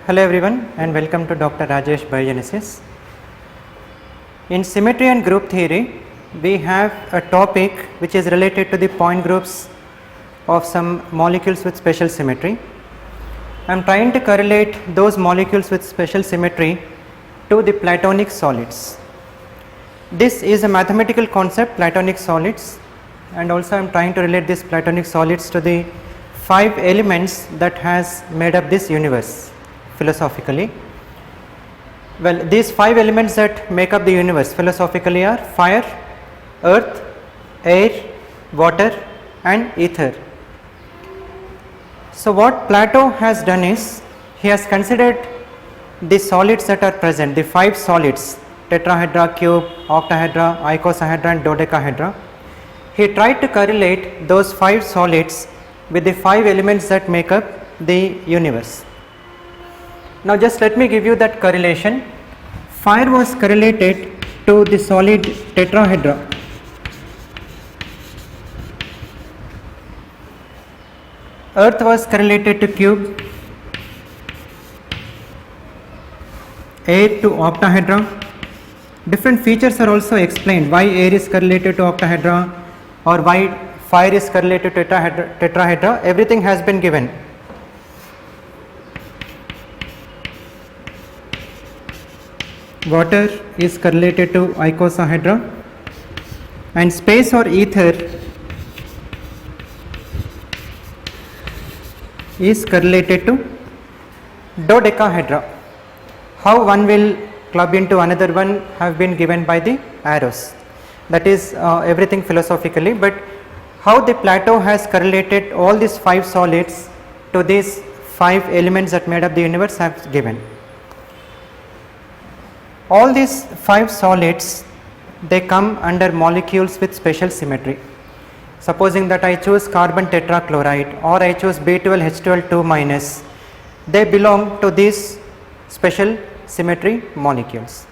Hello everyone and welcome to Dr. Rajesh Biogenesis. In symmetry and group theory, we have a topic which is related to the point groups of some molecules with special symmetry. I am trying to correlate those molecules with special symmetry to the Platonic solids. This is a mathematical concept, Platonic solids, and also I am trying to relate this Platonic solids to the 5 elements that has made up this universe philosophically. Well, these 5 elements that make up the universe philosophically are fire, earth, air, water and ether. So what Plato has done is, he has considered the solids that are present, the 5 solids, tetrahedra, cube, octahedra, icosahedra and dodecahedra. He tried to correlate those 5 solids with the 5 elements that make up the universe. Now just let me give you that correlation. Fire was correlated to the solid tetrahedra. Earth was correlated to cube, air to octahedra. Different features are also explained, why air is correlated to octahedra or why fire is correlated to tetrahedra. Everything has been given. Water is correlated to icosahedra and space or ether is correlated to dodecahedra. How one will club into another one have been given by the arrows. That is everything philosophically, but how the Plato has correlated all these 5 solids to these 5 elements that made up the universe have given. All these 5 solids, they come under molecules with special symmetry. Supposing that I choose carbon tetrachloride or I choose B12H12 minus, they belong to these special symmetry molecules.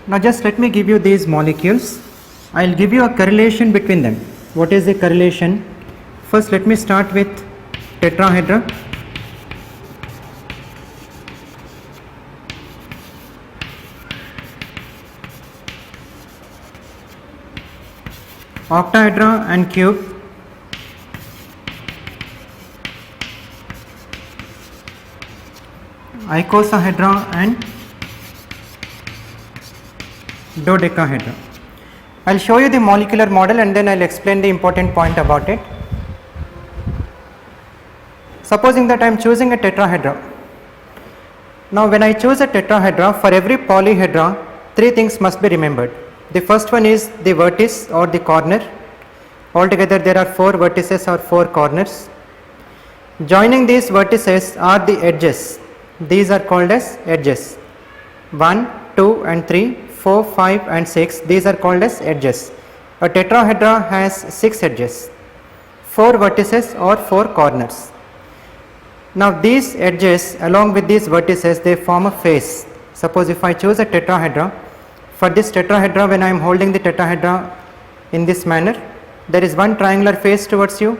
Now just let me give you these molecules. I will give you a correlation between them. What is the correlation? First let me start with tetrahedra. Octahedra and cube, icosahedra and dodecahedra. I will show you the molecular model and then I will explain the important point about it. Supposing that I am choosing a tetrahedra. Now when I choose a tetrahedra, for every polyhedra 3 things must be remembered. The first one is the vertex or the corner. Altogether there are 4 vertices or 4 corners. Joining these vertices are the edges. These are called as edges. 1, 2 and 3, 4, 5 and 6, these are called as edges. A tetrahedra has 6 edges, 4 vertices or 4 corners. Now these edges along with these vertices, they form a face. Suppose if I choose a tetrahedra, for this tetrahedra, when I am holding the tetrahedra in this manner, there is one triangular face towards you,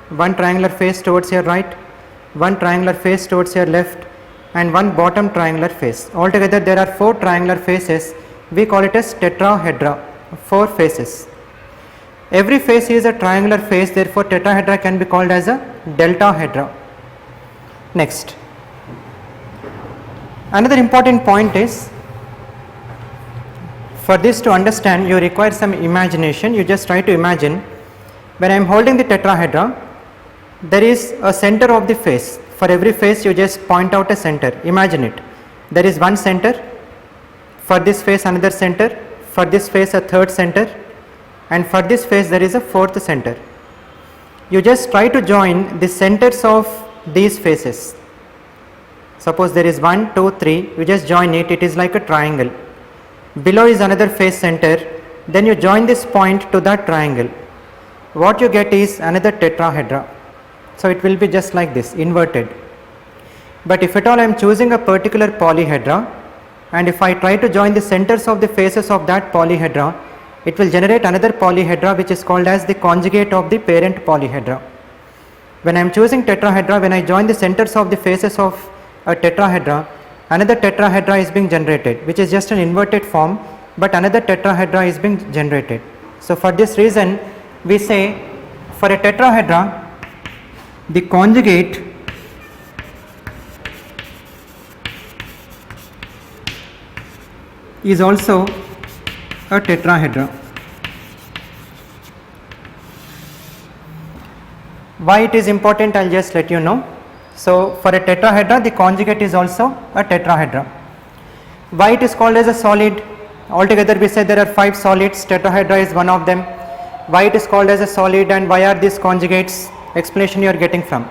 one triangular face towards your right, one triangular face towards your left and one bottom triangular face. Altogether there are 4 triangular faces. We call it as tetrahedra, 4 faces. Every face is a triangular face, therefore tetrahedra can be called as a deltahedra. Next, another important point is, for this to understand you require some imagination. You just try to imagine, when I am holding the tetrahedra, there is a center of the face. For every face you just point out a center. Imagine it. There is one center, for this face another center, for this face a third center and for this face there is a 4th center. You just try to join the centers of these faces. Suppose there is 1, 2, 3, you just join it, it is like a triangle. Below is another face center, then you join this point to that triangle. What you get is another tetrahedra. So it will be just like this, inverted. But if at all I am choosing a particular polyhedra and if I try to join the centers of the faces of that polyhedra, it will generate another polyhedra which is called as the conjugate of the parent polyhedra. When I am choosing tetrahedra, when I join the centers of the faces of a tetrahedra, another tetrahedra is being generated, which is just an inverted form, but another tetrahedra is being generated. So for this reason, we say for a tetrahedra, the conjugate is also a tetrahedra. Why it is important, I'll just let you know. So for a tetrahedra, the conjugate is also a tetrahedra. Why it is called as a solid? Altogether we say there are 5 solids, tetrahedra is one of them. Why it is called as a solid and why are these conjugates? Explanation you are getting from.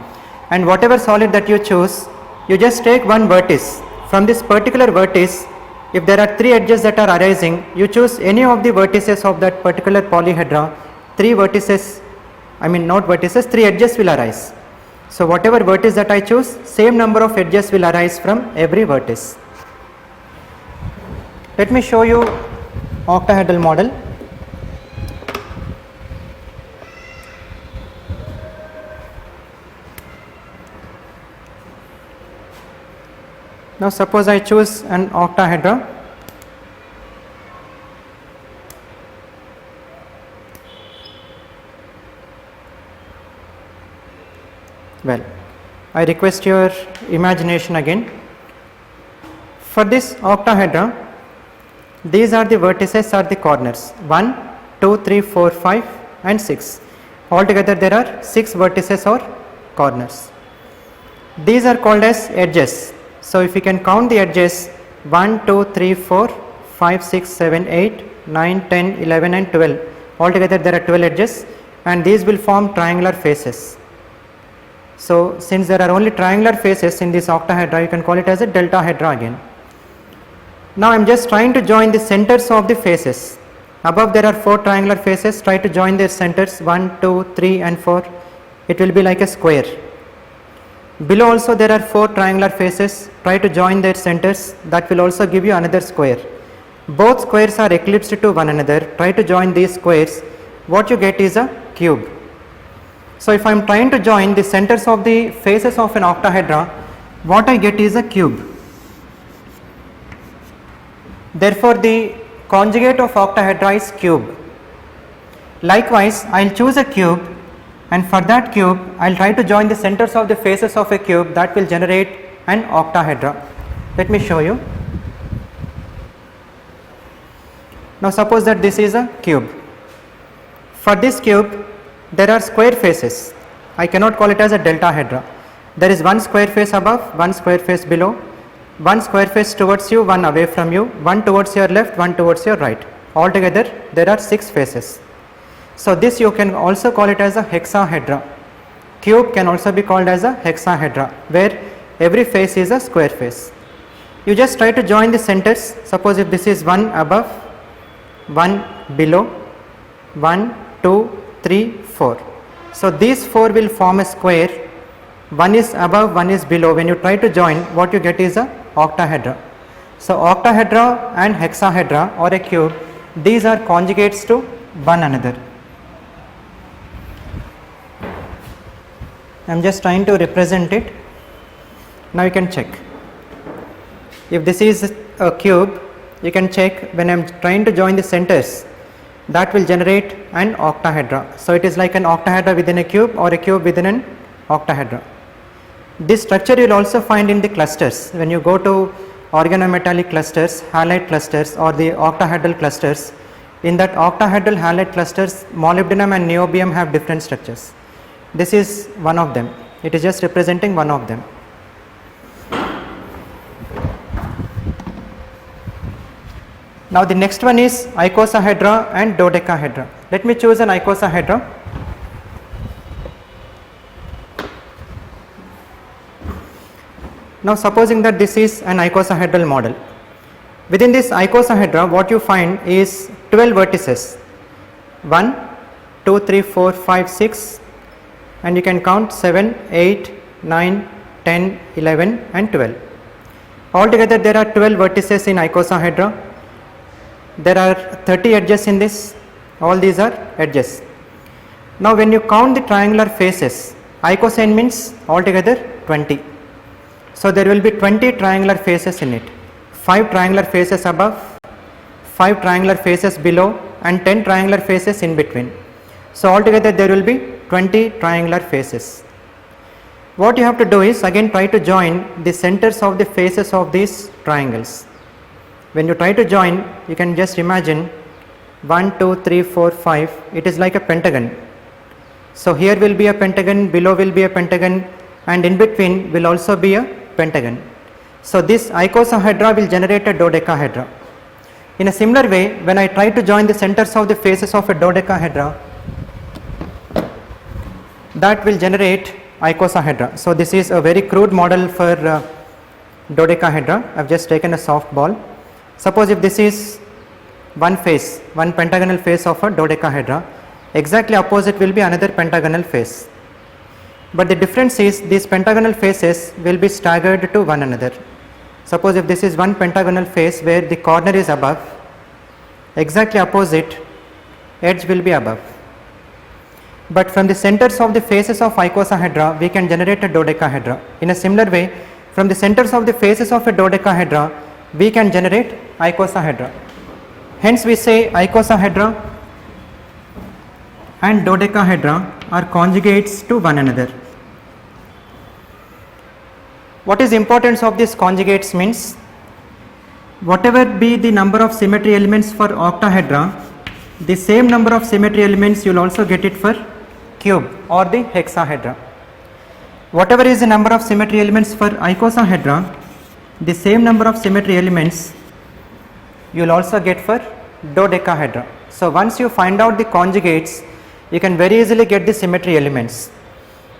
And whatever solid that you choose, you just take one vertex. From this particular vertex, if there are 3 edges that are arising, you choose any of the vertices of that particular polyhedra. 3 vertices, not vertices, 3 edges will arise. So whatever vertex that I choose, same number of edges will arise from every vertex. Let me show you octahedral model. Now suppose I choose an octahedra. Well, I request your imagination again. For this octahedra, these are the vertices or the corners 1, 2, 3, 4, 5 and 6. Altogether there are 6 vertices or corners. These are called as edges. So if you can count the edges 1, 2, 3, 4, 5, 6, 7, 8, 9, 10, 11 and 12. Altogether there are 12 edges and these will form triangular faces. So since there are only triangular faces in this octahedra, you can call it as a deltahedra again. Now I am just trying to join the centers of the faces. Above there are 4 triangular faces, try to join their centers 1, 2, 3 and 4. It will be like a square. Below also there are 4 triangular faces, try to join their centers, that will also give you another square. Both squares are eclipsed to one another, try to join these squares, what you get is a cube. So if I am trying to join the centers of the faces of an octahedra, what I get is a cube. Therefore the conjugate of octahedra is cube. Likewise, I will choose a cube and for that cube I will try to join the centers of the faces of a cube, that will generate an octahedra. Let me show you. Now suppose that this is a cube. For this cube there are square faces. I cannot call it as a deltahedra. There is one square face above, one square face below, one square face towards you, one away from you, one towards your left, one towards your right. Altogether there are 6 faces. So this you can also call it as a hexahedra. Cube can also be called as a hexahedra, where every face is a square face. You just try to join the centers. Suppose if this is 1 above, 1 below, 1, 2, 3, 4. So these 4 will form a square. One is above, one is below. When you try to join, what you get is a octahedra. So octahedra and hexahedra or a cube, these are conjugates to one another. I am just trying to represent it. Now you can check. If this is a cube, you can check when I am trying to join the centers, that will generate an octahedra. So it is like an octahedra within a cube or a cube within an octahedra. This structure you will also find in the clusters. When you go to organometallic clusters, halide clusters or the octahedral clusters, in that octahedral halide clusters, molybdenum and niobium have different structures. This is one of them. It is just representing one of them. Now the next one is icosahedra and dodecahedra. Let me choose an icosahedra. Now supposing that this is an icosahedral model. Within this icosahedra, what you find is 12 vertices. 1, 2, 3, 4, 5, 6 and you can count 7, 8, 9, 10, 11 and 12. Altogether there are 12 vertices in icosahedra. There are 30 edges in this. All these are edges. Now when you count the triangular faces, icosahedra means altogether 20. So there will be 20 triangular faces in it. 5 triangular faces above, 5 triangular faces below, and 10 triangular faces in between. So altogether there will be 20 triangular faces. What you have to do is again try to join the centers of the faces of these triangles. When you try to join, you can just imagine 1, 2, 3, 4, 5, it is like a pentagon. So here will be a pentagon, below will be a pentagon, and in between will also be a pentagon. So this icosahedra will generate a dodecahedra. In a similar way, when I try to join the centers of the faces of a dodecahedra, that will generate icosahedra. So this is a very crude model for dodecahedra. I have just taken a soft ball. Suppose if this is one face, one pentagonal face of a dodecahedra, exactly opposite will be another pentagonal face. But the difference is these pentagonal faces will be staggered to one another. Suppose if this is one pentagonal face where the corner is above, exactly opposite edge will be above. But from the centers of the faces of icosahedra, we can generate a dodecahedra. In a similar way, from the centers of the faces of a dodecahedra, we can generate icosahedra. Hence we say icosahedra and dodecahedra are conjugates to one another. What is importance of these conjugates means, whatever be the number of symmetry elements for octahedra, the same number of symmetry elements you will also get it for cube or the hexahedra. Whatever is the number of symmetry elements for icosahedra, the same number of symmetry elements you will also get for dodecahedra. So once you find out the conjugates, you can very easily get the symmetry elements.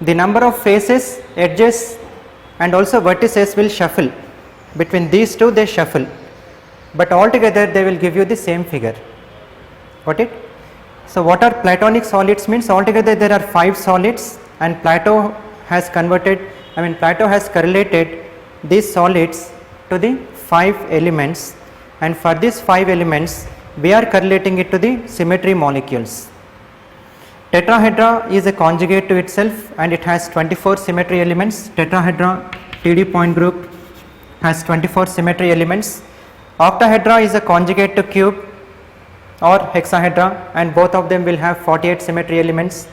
The number of faces, edges, and also vertices will shuffle. Between these two they shuffle, but altogether they will give you the same figure. Got it? So what are Platonic solids means? Altogether there are 5 solids, and Plato has correlated these solids to the 5 elements, and for these 5 elements we are correlating it to the symmetry molecules. Tetrahedra is a conjugate to itself and it has 24 symmetry elements. Tetrahedra TD point group has 24 symmetry elements. Octahedra is a conjugate to cube or hexahedra, and both of them will have 48 symmetry elements.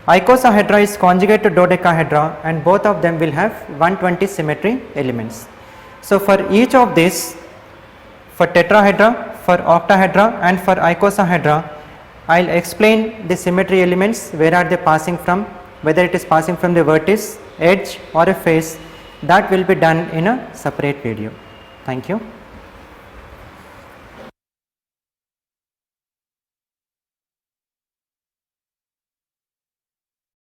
Icosahedra is conjugate to dodecahedra, and both of them will have 120 symmetry elements. So for each of these, for tetrahedra, for octahedra, and for icosahedra, I will explain the symmetry elements, where are they passing from, whether it is passing from the vertex, edge or a face. That will be done in a separate video. Thank you.